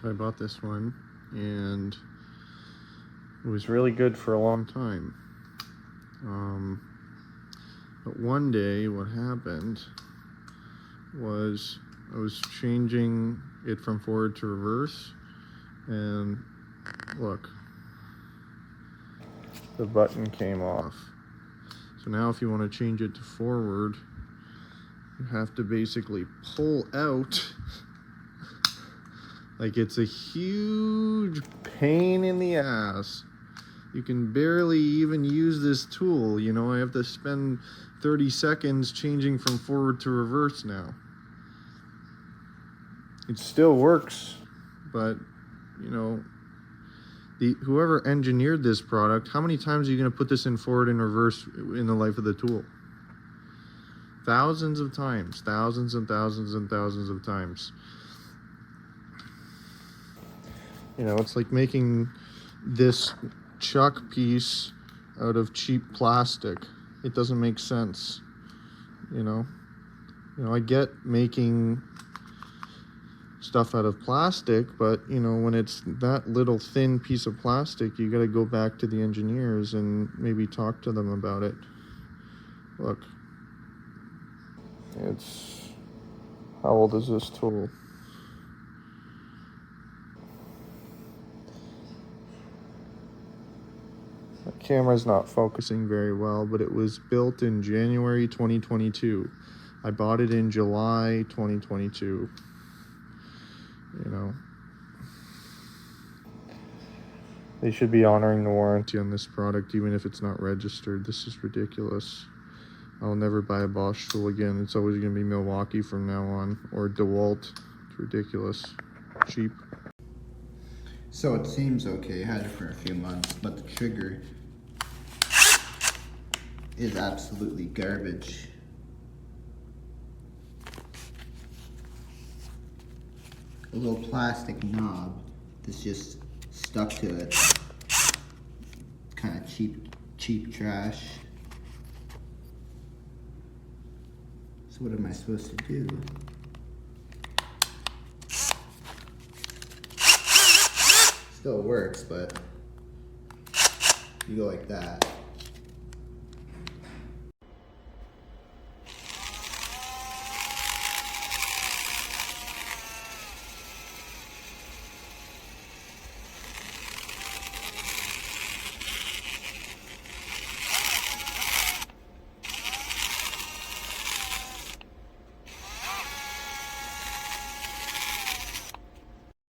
So I bought this one, and it was really good for a long time. But one day what happened was I was changing it from forward to reverse, and look, the button came off. So now if you want to change it to forward, you have to basically pull out. Like, it's a huge pain in the ass. You can barely even use this tool, you know. I have to spend 30 seconds changing from forward to reverse now. It still works, but, you know, whoever engineered this product, how many times are you going to put this in forward and reverse in the life of the tool? Thousands of times, thousands and thousands and thousands of times. You know, it's like making this chuck piece out of cheap plastic. It doesn't make sense, you know. I get making stuff out of plastic, but, you know, when it's that little thin piece of plastic, you got to go back to the engineers and maybe talk to them about it. Look, how old is this tool? The camera's not focusing very well, but it was built in January 2022. I bought it in July 2022. You know, they should be honoring the warranty on this product, even if it's not registered. This is ridiculous. I'll never buy a Bosch tool again. It's always going to be Milwaukee from now on, or DeWalt. It's ridiculous. Cheap. So it seems okay. I had it for a few months, but the trigger is absolutely garbage. A little plastic knob that's just stuck to it. Kind of cheap trash. So what am I supposed to do? Still works, but you go like that.